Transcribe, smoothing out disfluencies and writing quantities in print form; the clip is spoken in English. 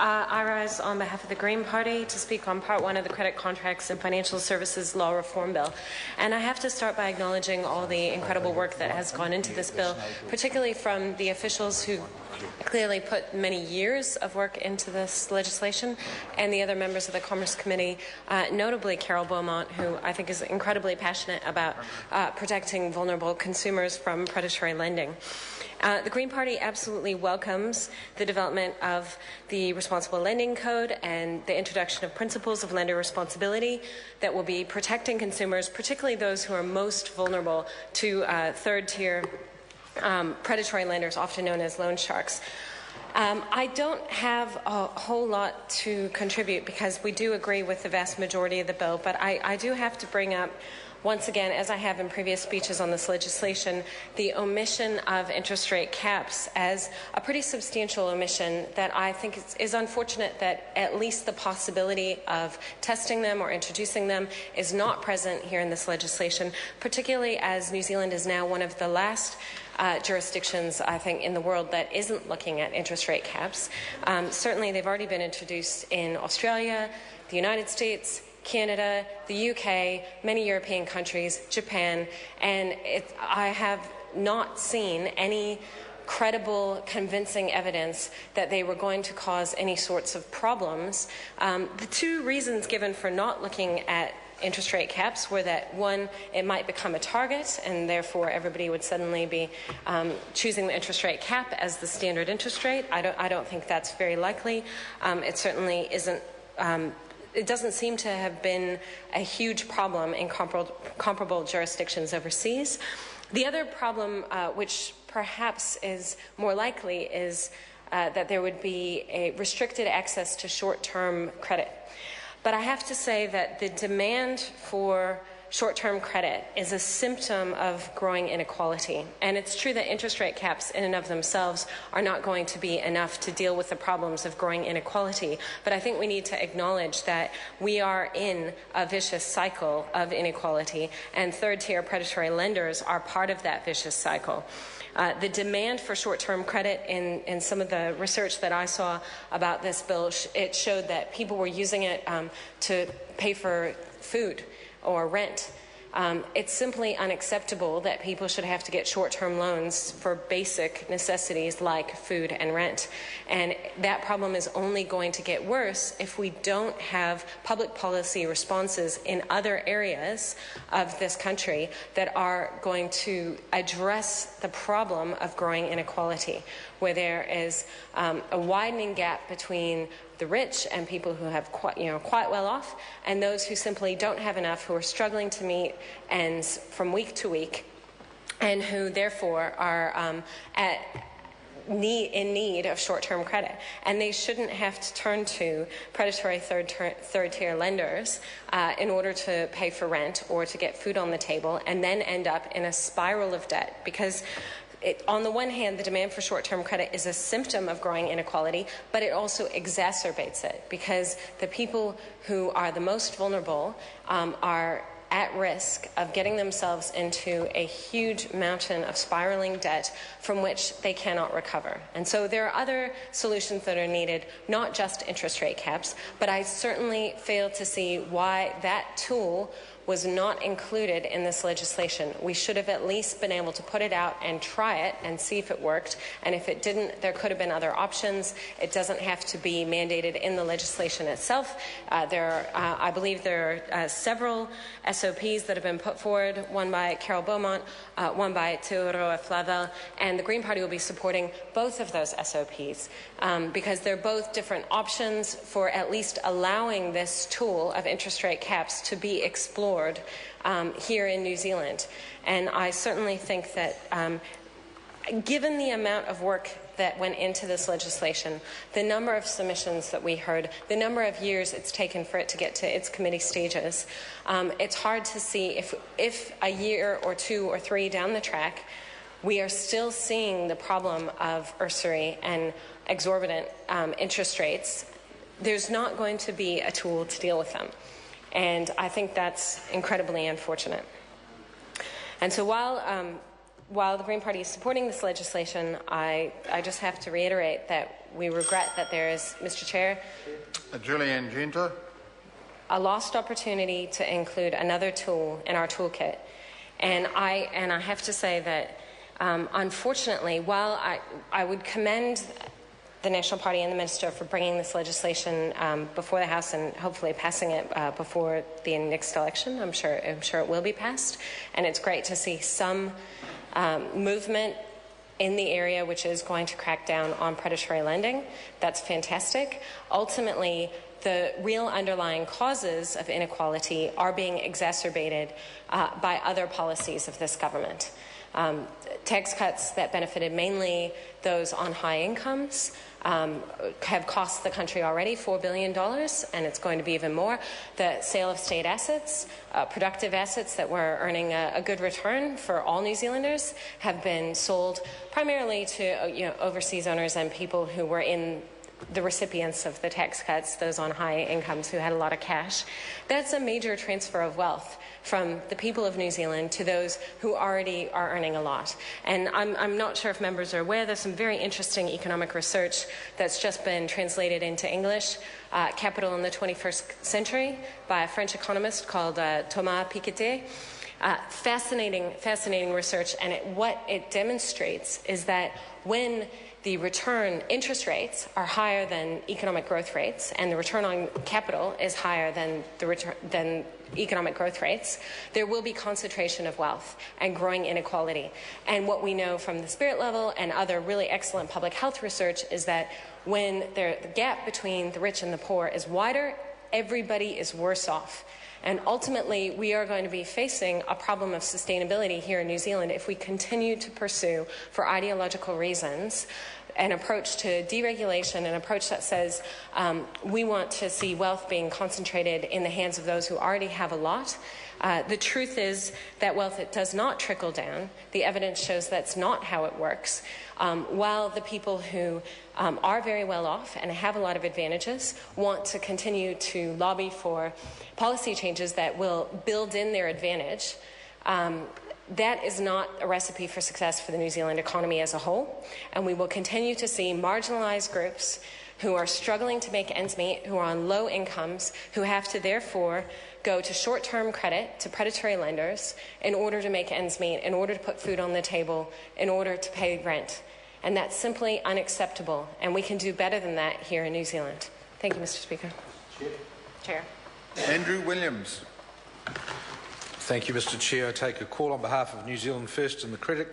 I rise on behalf of the Green Party to speak on Part 1 of the Credit Contracts and Financial Services Law Reform Bill. And I have to start by acknowledging all the incredible work that has gone into this bill, particularly from the officials who clearly put many years of work into this legislation, and the other members of the Commerce Committee, notably Carol Beaumont, who I think is incredibly passionate about protecting vulnerable consumers from predatory lending. The Green Party absolutely welcomes the development of the Responsible Lending Code and the introduction of principles of lender responsibility that will be protecting consumers, particularly those who are most vulnerable to third-tier predatory lenders, often known as loan sharks. I don't have a whole lot to contribute because we do agree with the vast majority of the bill, but I do have to bring up once again, as I have in previous speeches on this legislation, the omission of interest rate caps as a pretty substantial omission that I think is unfortunate that at least the possibility of testing them or introducing them is not present here in this legislation, particularly as New Zealand is now one of the last jurisdictions, I think, in the world that isn't looking at interest rate caps. Certainly, they've already been introduced in Australia, the United States, Canada, the UK, many European countries, Japan, and I have not seen any credible, convincing evidence that they were going to cause any sorts of problems. The two reasons given for not looking at interest rate caps were that, one, it might become a target, and therefore everybody would suddenly be choosing the interest rate cap as the standard interest rate. I don't think that's very likely. It certainly isn't. It doesn't seem to have been a huge problem in comparable jurisdictions overseas. The other problem, which perhaps is more likely, is that there would be a restricted access to short-term credit. But I have to say that the demand for short-term credit is a symptom of growing inequality. And it's true that interest rate caps in and of themselves are not going to be enough to deal with the problems of growing inequality. But I think we need to acknowledge that we are in a vicious cycle of inequality, and third-tier predatory lenders are part of that vicious cycle. The demand for short-term credit in some of the research that I saw about this bill, it showed that people were using it to pay for food or rent. It's simply unacceptable that people should have to get short-term loans for basic necessities like food and rent. And that problem is only going to get worse if we don't have public policy responses in other areas of this country that are going to address the problem of growing inequality, where there is a widening gap between the rich and people who have quite well off, and those who simply don't have enough, who are struggling to meet ends from week to week, and who therefore are in need of short-term credit. And they shouldn't have to turn to predatory third-tier lenders in order to pay for rent or to get food on the table, and then end up in a spiral of debt, because on the one hand, the demand for short-term credit is a symptom of growing inequality, but it also exacerbates it, because the people who are the most vulnerable are at risk of getting themselves into a huge mountain of spiraling debt from which they cannot recover. And so there are other solutions that are needed, not just interest rate caps, but I certainly fail to see why that tool was not included in this legislation. We should have at least been able to put it out and try it and see if it worked. And if it didn't, there could have been other options. It doesn't have to be mandated in the legislation itself. I believe there are several SOPs that have been put forward, one by Carol Beaumont, one by Teodoro Flavel, and the Green Party will be supporting both of those SOPs because they're both different options for at least allowing this tool of interest rate caps to be explored here in New Zealand. And I certainly think that given the amount of work that went into this legislation, the number of submissions that we heard, the number of years it's taken for it to get to its committee stages, it's hard to see if a year or two or three down the track we are still seeing the problem of usury and exorbitant interest rates, there's not going to be a tool to deal with them. And I think that's incredibly unfortunate. And so while while the Green Party is supporting this legislation, I just have to reiterate that we regret that there is, Mr. Chair, Julianne Genter, a lost opportunity to include another tool in our toolkit. And I have to say that, unfortunately, while I would commend the National Party and the Minister for bringing this legislation before the House and hopefully passing it before the next election, I'm sure it will be passed. And it's great to see some movement in the area which is going to crack down on predatory lending. That's fantastic. Ultimately, the real underlying causes of inequality are being exacerbated by other policies of this government. Tax cuts that benefited mainly those on high incomes have cost the country already $4 billion, and it's going to be even more. The sale of state assets, productive assets that were earning a good return for all New Zealanders, have been sold primarily to overseas owners and people who were in the recipients of the tax cuts, those on high incomes who had a lot of cash. That's a major transfer of wealth from the people of New Zealand to those who already are earning a lot. And I'm not sure if members are aware, there's some very interesting economic research that's just been translated into English, Capital in the 21st Century, by a French economist called Thomas Piketty. Fascinating research, and what it demonstrates is that when the return interest rates are higher than economic growth rates, and the return on capital is higher than economic growth rates, there will be concentration of wealth and growing inequality. And what we know from the Spirit Level and other really excellent public health research is that when the gap between the rich and the poor is wider, everybody is worse off. And ultimately, we are going to be facing a problem of sustainability here in New Zealand if we continue to pursue, for ideological reasons, an approach to deregulation, an approach that says we want to see wealth being concentrated in the hands of those who already have a lot. The truth is that wealth does not trickle down. The evidence shows that's not how it works. While the people who are very well off and have a lot of advantages want to continue to lobby for policy changes that will build in their advantage, that is not a recipe for success for the New Zealand economy as a whole. And we will continue to see marginalised groups who are struggling to make ends meet, who are on low incomes, who have to therefore go to short-term credit, to predatory lenders, in order to make ends meet, in order to put food on the table, in order to pay rent. And that's simply unacceptable. And we can do better than that here in New Zealand. Thank you, Mr. Speaker. Chair. Andrew Williams. Thank you, Mr. Chair. I take a call on behalf of New Zealand First and the Credit